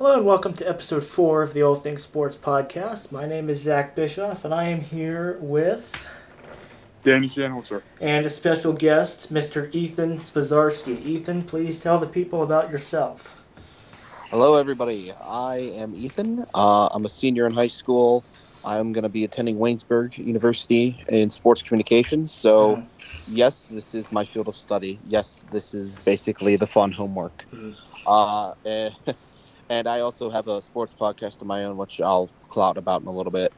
Hello and welcome to episode 4 of the All Things Sports Podcast. My name is Zach Bischoff and I am here with... Danny Shanholzer. And a special guest, Mr. Ethan Spozarski. Ethan, please tell the people about yourself. Hello, everybody. I am Ethan. I'm a senior in high school. I'm going to be attending Waynesburg University in sports communications. So, yes, this is my field of study. Yes, this is basically the fun homework. And I also have a sports podcast of my own, which I'll clout about in a little bit.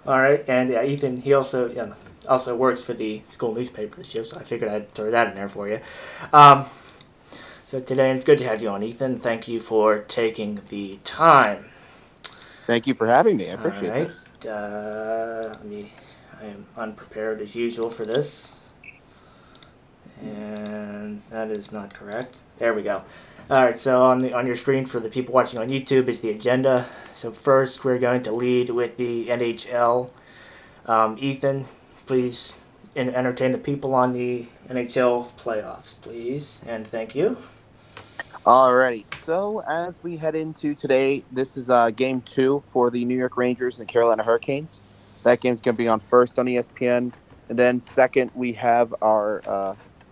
All right, and Ethan, he also works for the school newspaper this year, so I figured I'd throw that in there for you. So today it's good to have you on, Ethan. Thank you for taking the time. Thank you for having me. I appreciate this. I am unprepared as usual for this. And that is not correct. There we go. All right, so on your screen for the people watching on YouTube is the agenda. So first, we're going to lead with the NHL. Ethan, please entertain the people on the Nhl Playoffs, please, and thank you. Alrighty, so as we head into today, this is Game 2 for the New York Rangers and Carolina Hurricanes. That game's going to be on first on ESPN, and then second we have our,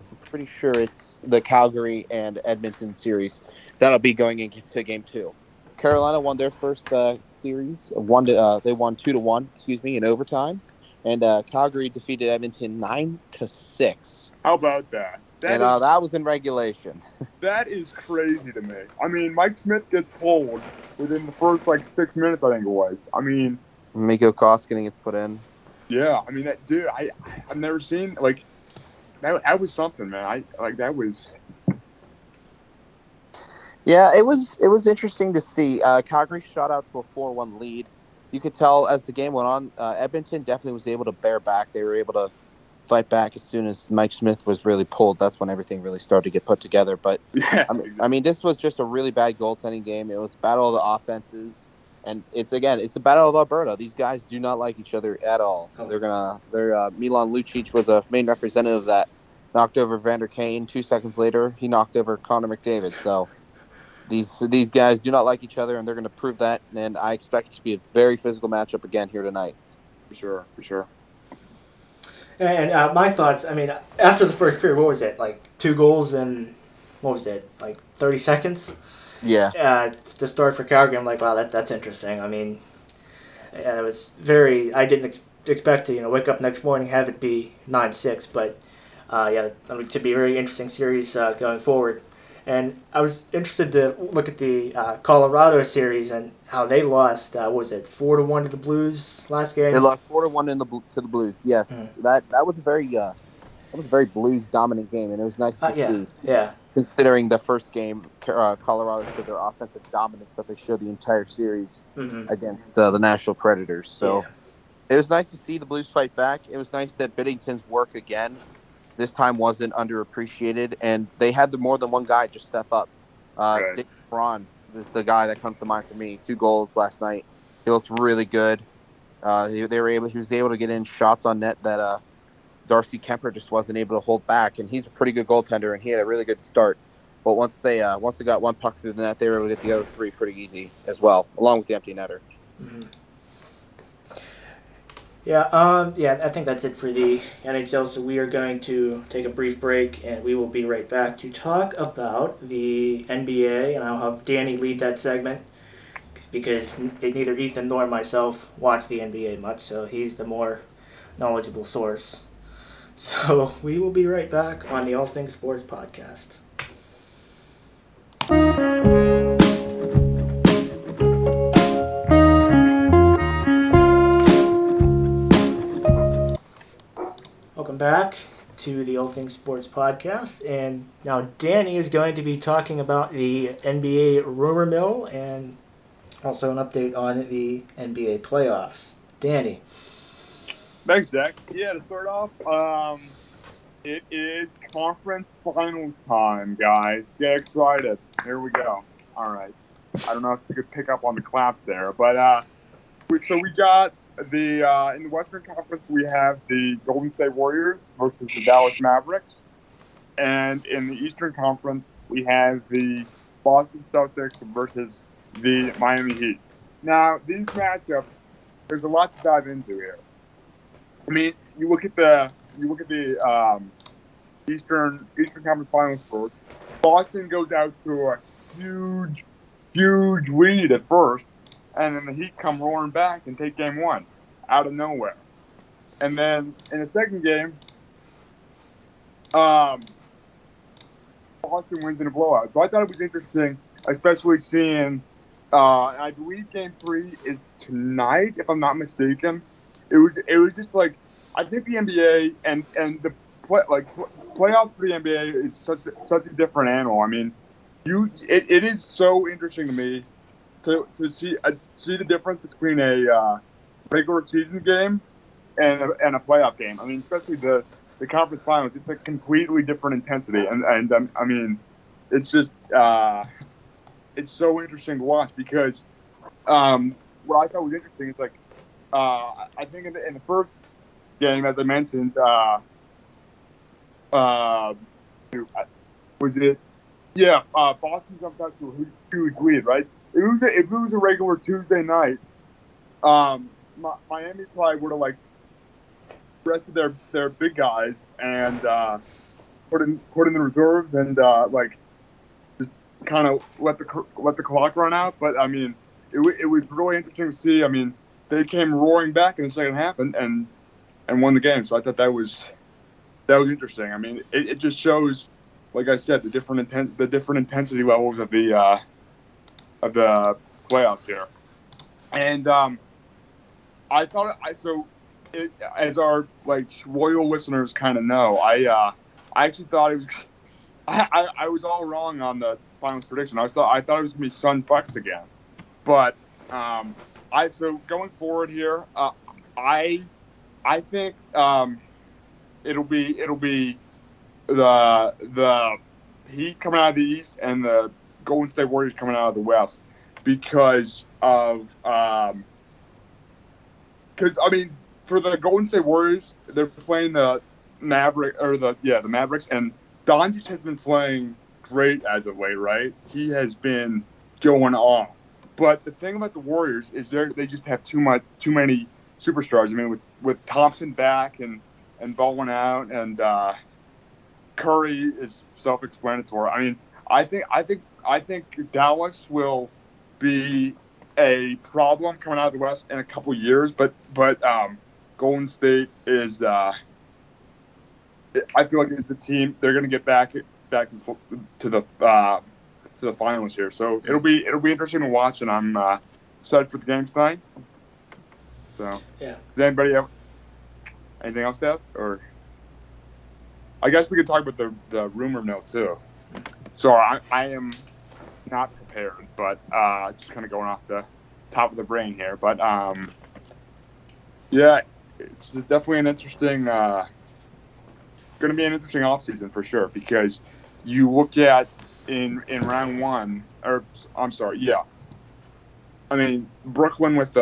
I'm pretty sure it's the Calgary and Edmonton series. That'll be going into Game 2. Carolina won their first series. They won 2-1, in overtime, and Calgary defeated Edmonton 9-6. How about that? That was in regulation. That is crazy to me. I mean, Mike Smith gets pulled within the first 6 minutes, I think it was. I mean, Mikko Koskinen gets put in. Yeah, I mean that dude. I've never seen that was something, man. That was. Yeah, it was interesting to see. Calgary shot out to a 4-1 lead. You could tell as the game went on, Edmonton definitely was able to bear back. They were able to fight back as soon as Mike Smith was really pulled. That's when everything really started to get put together. But yeah, I mean, this was just a really bad goaltending game. It was a battle of the offenses, and it's a battle of Alberta. These guys do not like each other at all. Milan Lucic was a main representative that knocked over Vander Kane. 2 seconds later, he knocked over Connor McDavid. So these guys do not like each other, and they're going to prove that. And I expect it to be a very physical matchup again here tonight. For sure. And my thoughts, I mean, after the first period, what was it? 2 goals in, 30 seconds? Yeah. To start for Calgary, I'm like, wow, that's interesting. I mean, it was I didn't expect to, wake up next morning, have it be 9-6, but to be a very interesting series going forward. And I was interested to look at the Colorado series and how they lost. 4-1 to the Blues last game? They lost 4-1 to the Blues. Yes, that was a very Blues dominant game, and it was nice to see. Yeah. Considering the first game, Colorado showed their offensive dominance that they showed the entire series against the Nashville Predators. So It was nice to see the Blues fight back. It was nice that Binnington's work again this time wasn't underappreciated, and they had more than one guy just step up. Dave Braun is the guy that comes to mind for me. 2 goals last night. He looked really good. He was able to get in shots on net that Darcy Kemper just wasn't able to hold back, and he's a pretty good goaltender, and he had a really good start. But once they got one puck through the net, they were able to get the other 3 pretty easy as well, along with the empty netter. Mm-hmm. I think that's it for the NHL. So we are going to take a brief break, and we will be right back to talk about the NBA, and I'll have Danny lead that segment because neither Ethan nor myself watch the NBA much, so he's the more knowledgeable source. So we will be right back on the All Things Sports Podcast. Welcome back to the All Things Sports Podcast, and now Danny is going to be talking about the NBA rumor mill and also an update on the NBA playoffs. Danny. Thanks, Zach. Yeah, to start off, it is conference finals time, guys. Get excited. Here we go. All right. I don't know if you could pick up on the claps there, but we got in the Western Conference, we have the Golden State Warriors versus the Dallas Mavericks. And in the Eastern Conference, we have the Boston Celtics versus the Miami Heat. Now, these matchups, there's a lot to dive into here. I mean, you look at the Eastern Conference Finals first. Boston goes out to a huge lead at first, and then the Heat come roaring back and take game one out of nowhere. And then in the second game, Boston wins in a blowout. So I thought it was interesting, especially seeing. I believe Game 3 is tonight, if I'm not mistaken. It was just like, I think the NBA and the playoffs for the NBA is such a different animal. I mean, it is so interesting to me to see the difference between a regular season game and a playoff game. I mean, especially the conference finals. It's a completely different intensity, and I mean, it's just. It's so interesting to watch because what I thought was interesting is I think in the first game, as I mentioned, was it? Yeah, Boston jumped out to a huge lead, right? If it was a regular Tuesday night, Miami probably would have rested their big guys and put in the reserves and kind of let the clock run out. But I mean, it was really interesting to see. I mean, they came roaring back in the second half and won the game. So I thought that was interesting. I mean, it just shows, like I said, the different intensity levels of the playoffs here. And I thought as our loyal listeners kind of know, I actually thought it was. I was all wrong on the finals prediction. I thought it was gonna be Sun Bucks again, but so going forward here, I think it'll be the Heat coming out of the East and the Golden State Warriors coming out of the West because I mean, for the Golden State Warriors, they're playing the Mavericks, and Doncic has been playing great as of late, right? He has been going off. But the thing about the Warriors is they just have too many superstars. I mean, with Thompson back and Baldwin out and Curry is self-explanatory. I mean, I think Dallas will be a problem coming out of the West in a couple of years, but Golden State is. I feel like it's the team. They're going to get back to the finals here. So it'll be interesting to watch, and I'm excited for the games tonight. So yeah. Does anybody have anything else to add? Or I guess we could talk about the rumor mill too. So I am not prepared, but just kind of going off the top of the brain here. But yeah, it's definitely an interesting. Going to be an interesting offseason for sure because you look at in round one, or I'm sorry, yeah. I mean, Brooklyn with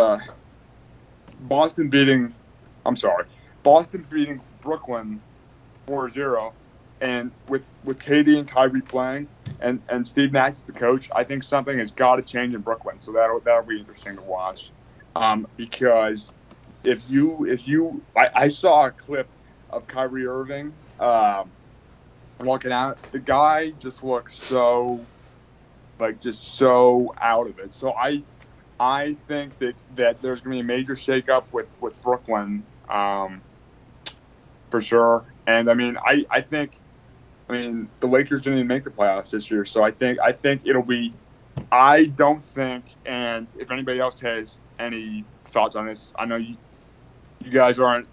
Boston beating Brooklyn 4-0, and with KD and Kyrie playing and Steve Nash is the coach, I think something has got to change in Brooklyn. So that'll be interesting to watch because if I saw a clip of Kyrie Irving walking out, the guy just looks so out of it. So I think that there's going to be a major shakeup with Brooklyn for sure. And I mean, I think the Lakers didn't even make the playoffs this year, so I think it'll be. I don't think, and if anybody else has any thoughts on this, I know you guys aren't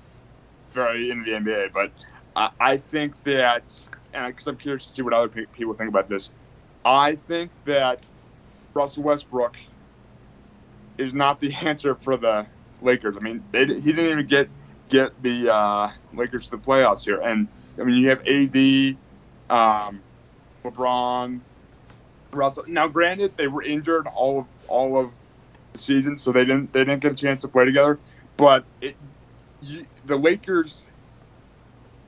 very into the NBA, but I think that, and because I'm curious to see what other people think about this, I think that Russell Westbrook is not the answer for the Lakers. I mean, he didn't even get the Lakers to the playoffs here, and I mean you have AD, LeBron, Russell. Now, granted, they were injured all of the season, so they didn't get a chance to play together, but the Lakers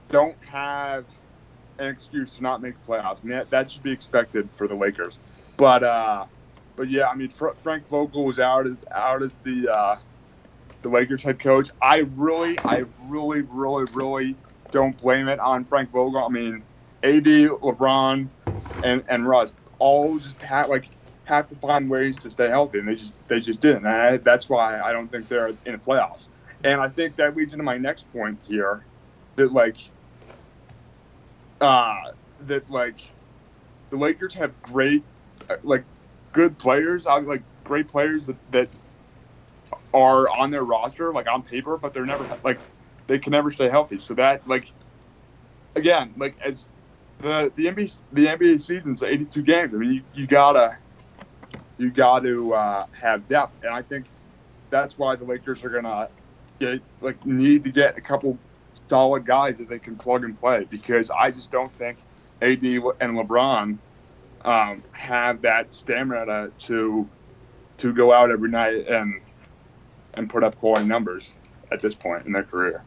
don't have an excuse to not make the playoffs. I mean, that should be expected for the Lakers. But but yeah, I mean, Frank Vogel was out as the Lakers head coach. I really don't blame it on Frank Vogel. I mean, AD, LeBron, and Russ all just have to find ways to stay healthy, and they just didn't. And that's why I don't think they're in the playoffs. And I think that leads into my next point here, that the Lakers have great good players, great players that are on their roster, on paper, but they're never they can never stay healthy. So that again, as the NBA season's 82 games. I mean, you gotta have depth, and I think that's why the Lakers are gonna need to get a couple solid guys that they can plug and play, because I just don't think AD and LeBron have that stamina to go out every night and put up quality numbers at this point in their career.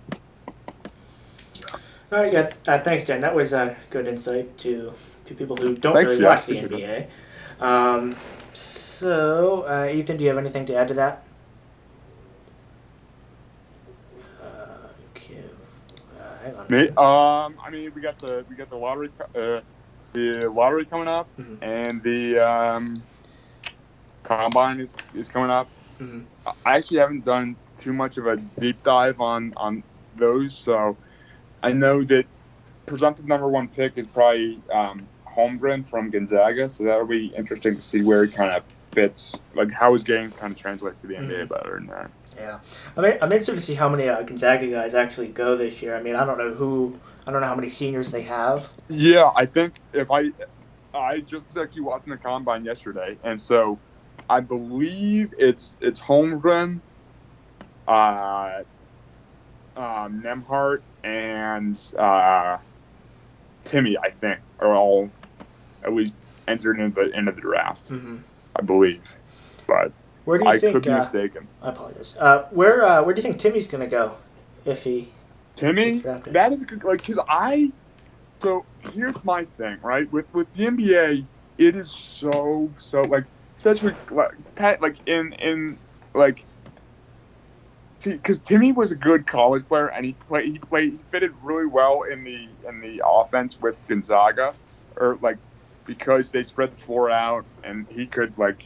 All right, yeah. Thanks, Dan. That was a good insight to people who don't really watch the NBA. So, Ethan, do you have anything to add to that? Hang on. Me? I mean, we got the lottery coming up, mm-hmm. and the combine is coming up. Mm-hmm. I actually haven't done too much of a deep dive on those, so I know that presumptive number one pick is probably Holmgren from Gonzaga, so that'll be interesting to see where he kind of fits, how his game kind of translates to the NBA better than that. Yeah, I'm interested to see how many Gonzaga guys actually go this year. I mean, I don't know how many seniors they have. Yeah, I think I just was actually watching the combine yesterday, and so I believe it's Holmgren, Nembhard, and Timmy, I think, are all at least entered into the draft. Mm-hmm. I believe, but where do you think? Could be mistaken. I apologize. Where do you think Timmy's going to go if he gets drafted? That is a good So here's my thing, right? With the NBA, it is so especially because Timmy was a good college player, and he fitted really well in the offense with Gonzaga, because they spread the floor out, and he could what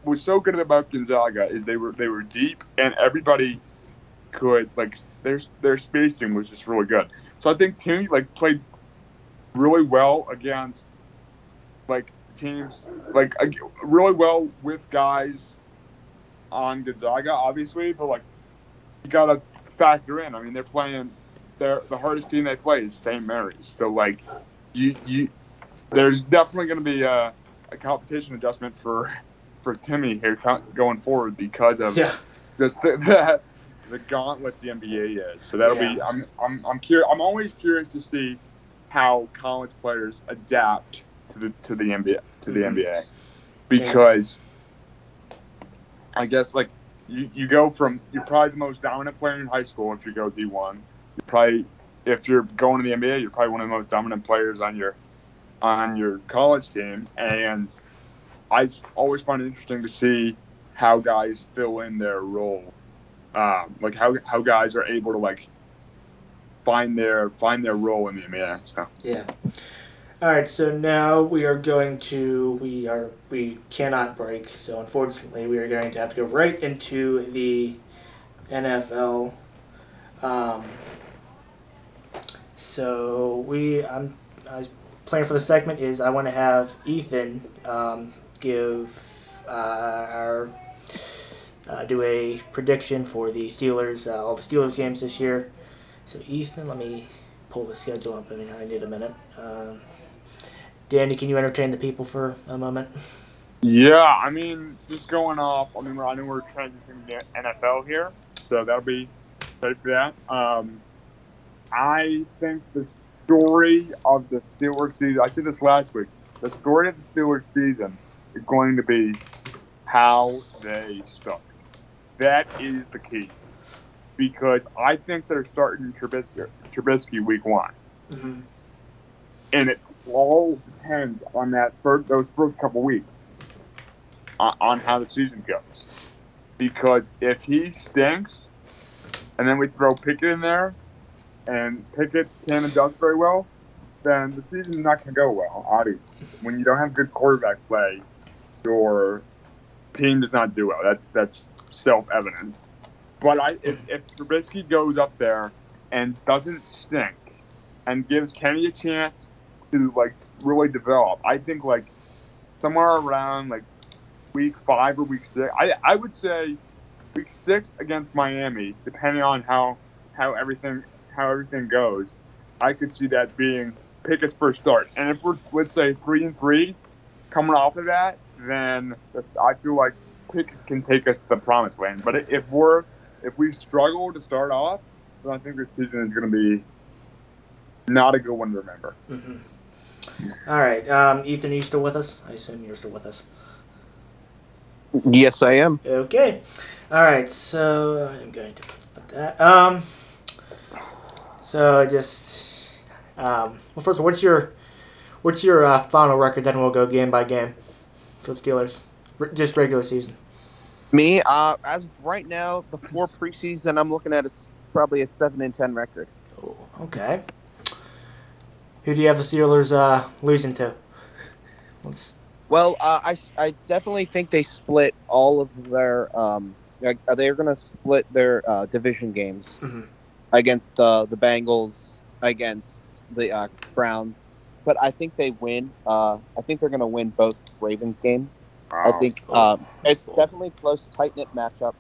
was so good about Gonzaga is they were deep, and everybody could their spacing was just really good. So I think Timmy played really well against teams really well with guys on Gonzaga, obviously, but you gotta factor in. I mean, they're playing the hardest team they play is St. Mary's, so there's definitely going to be a competition adjustment for Timmy here going forward because of just the gauntlet the NBA is. So that'll be. I'm curious. I'm always curious to see how college players adapt to the NBA the NBA, because I guess you go from, you're probably the most dominant player in high school if you go D1. You probably, if you're going to the NBA, you're probably one of the most dominant players on your college team, and I always find it interesting to see how guys fill in their role, how guys are able to find their role in the NBA. So yeah. All right, so now we cannot break. So unfortunately, we are going to have to go right into the NFL. I was planning for the segment is I want to have Ethan give do a prediction for the Steelers, all the Steelers games this year. So Ethan, let me pull the schedule up. I need a minute. Danny, can you entertain the people for a moment? Yeah, I mean, just going off. I know we're transitioning to NFL here, so that'll be ready for that. I think the story of the Steelers season, I said this last week, the story of the Steelers season is going to be how they start. That is the key, because I think they're starting Trubisky week one. Mm-hmm. And it all on those first couple weeks on how the season goes. Because if he stinks, and then we throw Pickett in there, and Pickett can't adjust very well, then the season's not going to go well, obviously. When you don't have good quarterback play, your team does not do well. That's self-evident. But if Trubisky goes up there and doesn't stink and gives Kenny a chance to, like, really develop, I think, like, somewhere around, like, week 5 or week 6, I would say week 6 against Miami, depending on how everything goes, I could see that being Pickett's first start. And if we're, let's say, 3-3 coming off of that, then I feel like Pickett can take us to the promised land. But if we struggle to start off, then I think this season is going to be not a good one to remember. Mm-hmm. All right. Ethan, are you still with us? I assume you're still with us. Yes, I am. Okay. All right. So I'm going to put that. So just well, first of all, what's your final record? Then we'll go game by game for the Steelers, just regular season. Me, as of right now, before preseason, I'm looking at probably a 7-10 record. Oh, okay. Who do you have the Steelers losing to? Well, I definitely think they split all of their they're going to split their division games against the Bengals, against the Browns, but I think they win. I think they're going to win both Ravens games. I think it's definitely a close, tight-knit matchup.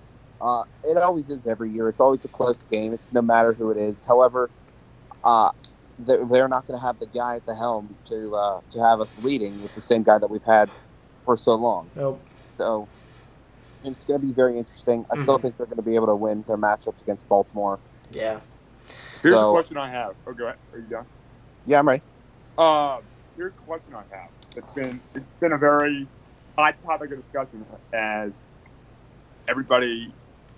It always is every year. It's always a close game, no matter who it is. However, they're not going to have the guy at the helm to have us leading with the same guy that we've had for so long. Nope. So it's going to be very interesting. I still think they're going to be able to win their matchups against Baltimore. Yeah. Here's a question I have. Oh, go ahead. Are you done? Yeah, I'm ready. Here's a question I have. It's been a very hot topic of discussion, as everybody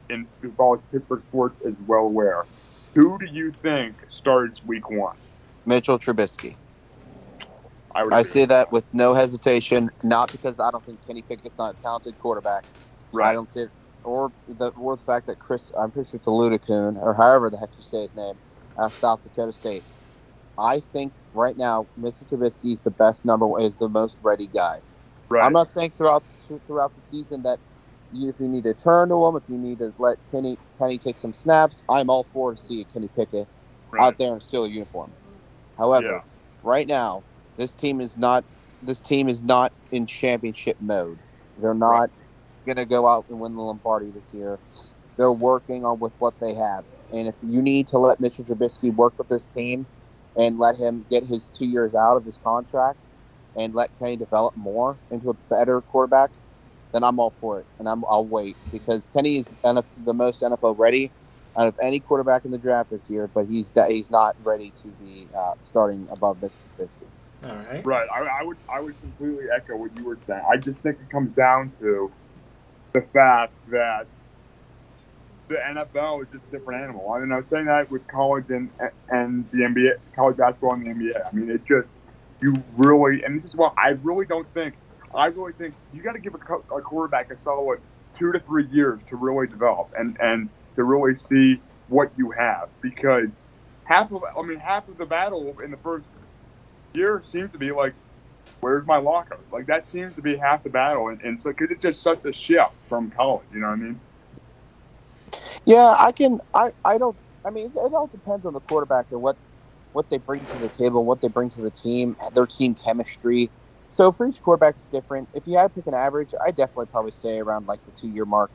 who follows Pittsburgh sports is well aware. Who do you think starts week 1? Mitchell Trubisky. I say that with no hesitation, not because I don't think Kenny Pickett's not a talented quarterback. Right. I don't see it, or the fact that I'm pretty sure it's a Ludicoon, or however the heck you say his name, South Dakota State. I think right now Mitchell Trubisky is the most ready guy. Right. I'm not saying throughout the season that if you need to turn to him, if you need to let Kenny take some snaps, I'm all for to see Kenny Pickett out there in a Steelers uniform. However, right now this team is not in championship mode. They're not going to go out and win the Lombardi this year. They're working on with what they have, and if you need to let Mitchell Trubisky work with this team and let him get his 2 years out of his contract and let Kenny develop more into a better quarterback, then I'm all for it, and I'll wait, because Kenny is the most NFL ready out of any quarterback in the draft this year, but he's not ready to be starting above Mitchell Trubisky. All right. Right. I would completely echo what you were saying. I just think it comes down to the fact that the NFL is just a different animal. I mean, I was saying that with college and the NBA, college basketball and the NBA. I mean, it just, you really, and this is what I really think you got to give a quarterback a solid 2 to 3 years to really develop and to really see what you have, because half of the battle in the first year seems to be like, where's my locker? Like, that seems to be half the battle, and so because it's just such a shift from college, you know what I mean? Yeah, it all depends on the quarterback and what they bring to the table, what they bring to the team, their team chemistry. So for each quarterback, it's different. If you had to pick an average, I definitely probably say around like the 2-year mark,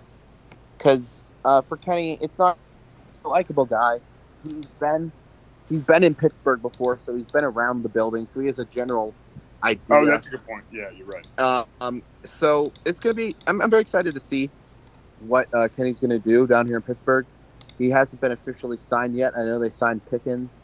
because for Kenny, it's not a likable guy. He's been in Pittsburgh before, so he's been around the building, so he has a general idea. Oh, that's a good point. Yeah, you're right. So it's gonna be. I'm very excited to see what Kenny's gonna do down here in Pittsburgh. He hasn't been officially signed yet. I know they signed Pickens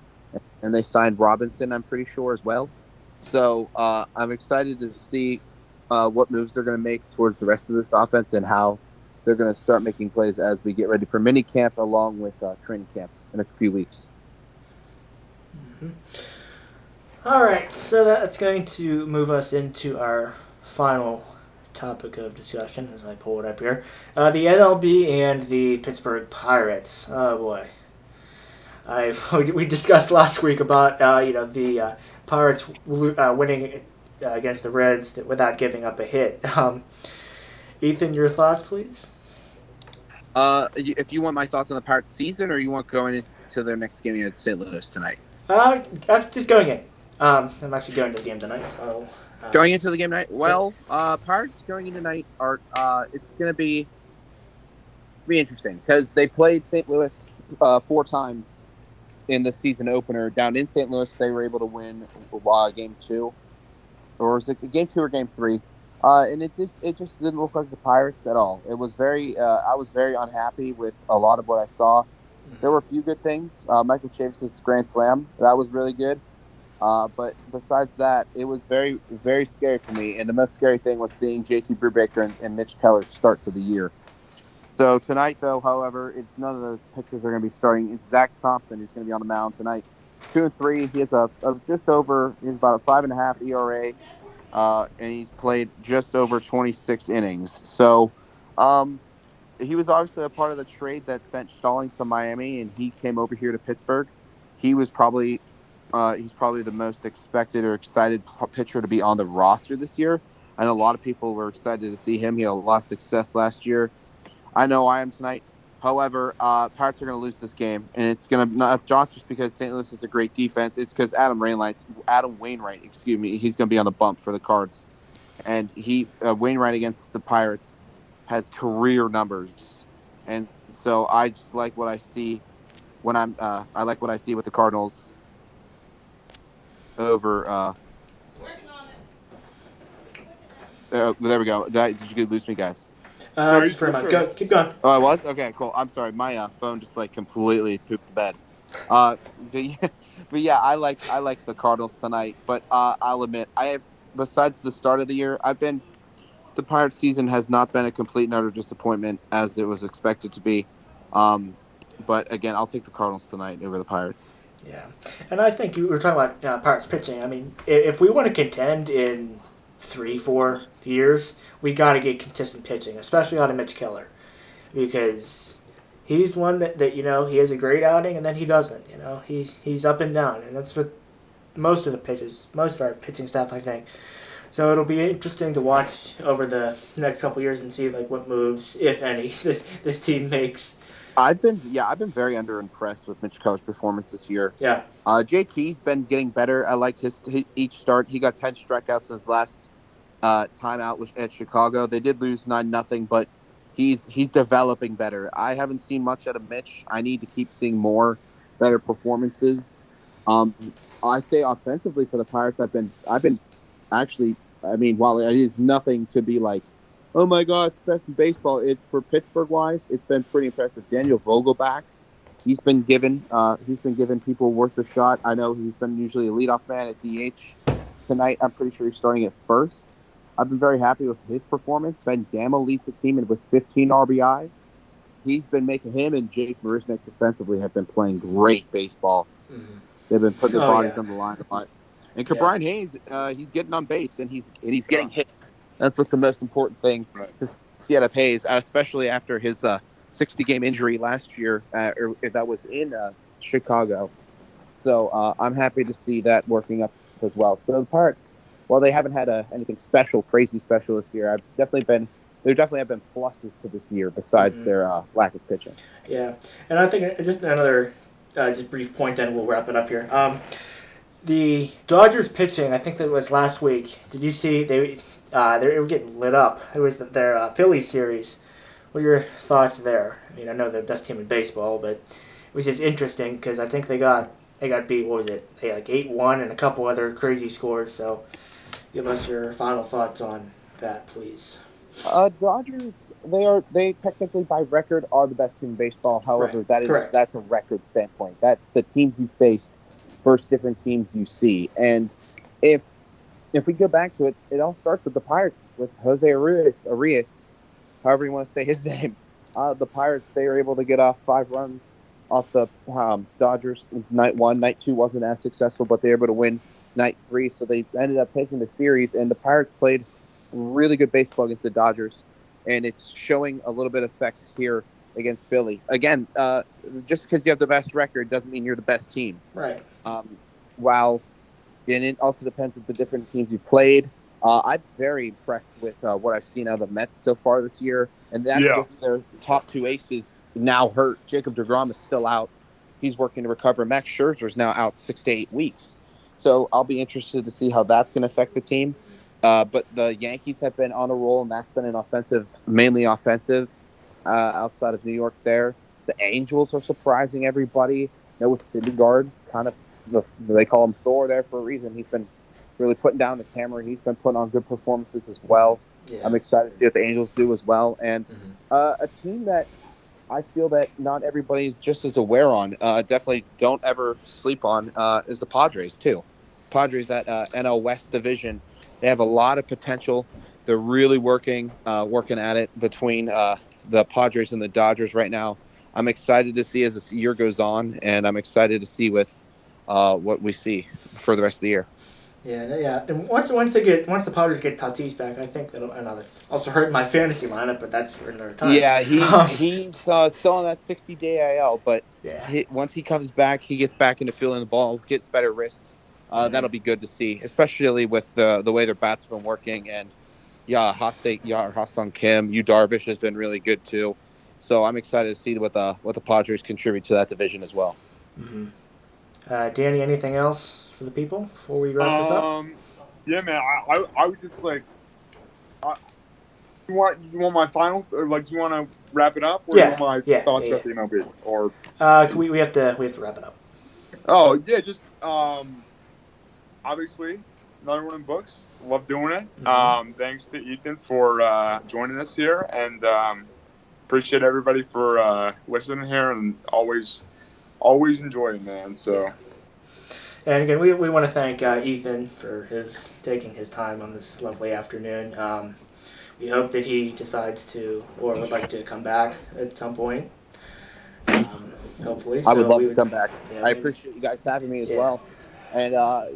and they signed Robinson, I'm pretty sure, as well. So I'm excited to see what moves they're going to make towards the rest of this offense and how they're going to start making plays as we get ready for mini camp along with training camp in a few weeks. Mm-hmm. All right, so that's going to move us into our final topic of discussion as I pull it up here. The NLB and the Pittsburgh Pirates. Oh boy. We discussed last week about the Pirates winning against the Reds without giving up a hit. Ethan, your thoughts, please. If you want my thoughts on the Pirates season, or you want going into their next game at St. Louis tonight? I'm just going in. I'm actually going to the game tonight. So going into the game tonight. Well, Pirates going in tonight are it's going to be interesting because they played St. Louis 4 times in the season opener. Down in St. Louis, they were able to win game 2, or was it game 2 or game 3? And it just didn't look like the Pirates at all. It was very I was very unhappy with a lot of what I saw. There were a few good things. Michael Chavis's grand slam, that was really good. But besides that, it was very, very scary for me. And the most scary thing was seeing JT Brubaker and Mitch Keller's start to the year. So tonight, though, however, it's none of those pitchers are going to be starting. It's Zach Thompson who's going to be on the mound tonight. 2-3. He has he's about a 5.5 ERA, and he's played just over 26 innings. So, he was obviously a part of the trade that sent Stallings to Miami, and he came over here to Pittsburgh. He was probably he's probably the most expected or excited pitcher to be on the roster this year. I know a lot of people were excited to see him. He had a lot of success last year. I know I am tonight. However, Pirates are going to lose this game, and it's going to not just because St. Louis is a great defense. It's because Adam Wainwright, he's going to be on the bump for the Cards, and Wainwright against the Pirates has career numbers, and so I just like what I see when I like what I see with the Cardinals over. There we go. Did you lose me, guys? Just for a moment. Go, keep going. Oh, I was? Okay, cool. I'm sorry. My phone just completely pooped the bed. But yeah, I like the Cardinals tonight. But I'll admit, besides the start of the year, the Pirates season has not been a complete and utter disappointment as it was expected to be. But again, I'll take the Cardinals tonight over the Pirates. Yeah, and I think you were talking about Pirates pitching. I mean, if we want to contend in 3-4 years, we got to get consistent pitching, especially out of Mitch Keller, because he's one that he has a great outing and then he doesn't. He's up and down, and that's what most of our pitching staff, I think. So it'll be interesting to watch over the next couple years and see what moves, if any, this team makes. I've been very underimpressed with Mitch Keller's performance this year. Yeah. JT's been getting better. I liked his each start. He got 10 strikeouts in his last time out at Chicago. They did lose 9-0, but he's developing better. I haven't seen much out of Mitch. I need to keep seeing more better performances. I say offensively for the Pirates, I've been actually. I mean, while it is nothing to be like, oh my God, it's best in baseball. It's for Pittsburgh wise, it's been pretty impressive. Daniel Vogelbach, he's been given people worth a shot. I know he's been usually a leadoff man at DH. Tonight, I'm pretty sure he's starting at first. I've been very happy with his performance. Ben Gamel leads the team with 15 RBIs. He's been making him and Jake Marisnick defensively have been playing great baseball. Mm-hmm. They've been putting their bodies on the line a lot. And Brian Hayes, he's getting on base and he's getting hits. That's what's the most important thing to see out of Hayes, especially after his 60-game injury last year, or if that was in Chicago. So I'm happy to see that working up as well. So the Pirates, while they haven't had anything crazy special this year, there definitely have been pluses to this year besides their lack of pitching. Yeah, and I think just another just brief point, then we'll wrap it up here. The Dodgers pitching, I think that was last week. Did you see they were getting lit up? It was their Phillies series. What are your thoughts there? I mean, I know they're the best team in baseball, but it was just interesting because I think they got beat. What was it? They had 8-1 and a couple other crazy scores. So, give us your final thoughts on that, please. Dodgers, they technically by record are the best team in baseball. However, that's a record standpoint. That's the teams you faced versus different teams you see. And if we go back to it, it all starts with the Pirates, with Jose Arias, however you want to say his name. The Pirates, they were able to get off 5 runs off the Dodgers night 1. Night 2 wasn't as successful, but they were able to win night 3, so they ended up taking the series. And the Pirates played really good baseball against the Dodgers, and it's showing a little bit of effects here against Philly. Again, just because you have the best record doesn't mean you're the best team. Right. While, and it also depends on the different teams you've played. I'm very impressed with what I've seen out of the Mets so far this year, and that's with their top 2 aces now hurt. Jacob deGrom is still out. He's working to recover. Max Scherzer is now out 6 to 8 weeks. So I'll be interested to see how that's going to affect the team. But the Yankees have been on a roll, and that's been mainly offensive, outside of New York there. The Angels are surprising everybody. With Syndergaard, kind of, they call him Thor there for a reason. He's been really putting down his hammer. He's been putting on good performances as well. Yeah. I'm excited to see what the Angels do as well. And a team that I feel that not everybody's just as aware on, definitely don't ever sleep on, is the Padres too. Padres, that NL West division, they have a lot of potential. They're really working at it between the Padres and the Dodgers right now. I'm excited to see as this year goes on, and I'm excited to see with what we see for the rest of the year. Yeah. And once the Padres get Tatis back, I think I know that's also hurting my fantasy lineup, but that's for another time. Yeah, he's still on that 60-day IL, but once he comes back, he gets back into feeling the ball, gets better wrist. That'll be good to see, especially with the way their bats have been working. And Ha-Seong Kim, Yu Darvish has been really good too. So I'm excited to see what the Padres contribute to that division as well. Mm-hmm. Danny, anything else for the people before we wrap this up? Yeah, man. I would just like. You want my final, or like you want to wrap it up, or you want my thoughts about the MLB, or we have to wrap it up. Oh yeah, just obviously another one in books. Love doing it. Mm-hmm. Thanks to Ethan for joining us here, and appreciate everybody for listening here, and always enjoying, man. So. And again, we want to thank Ethan for taking his time on this lovely afternoon. We hope that he decides to, or would like to come back at some point. Hopefully. I would love to come back. I appreciate you guys having me as well. And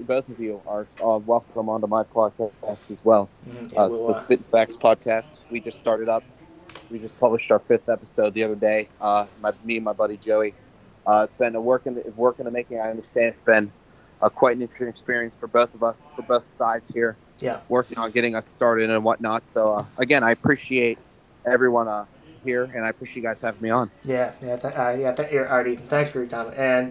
both of you are welcome onto my podcast as well. The Spit Facts podcast. We just started up. We just published our 5th episode the other day. Me and my buddy Joey. It's been a work in the making. I understand it's been quite an interesting experience for both of us, for both sides here. Yeah. Working on getting us started and whatnot. So again, I appreciate everyone here, and I appreciate you guys having me on. Artie, thanks for your time, and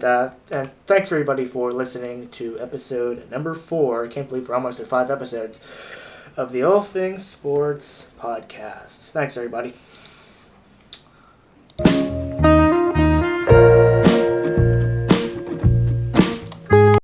thanks everybody for listening to episode number 4. I can't believe we're almost at 5 episodes of the All Things Sports podcast. Thanks everybody.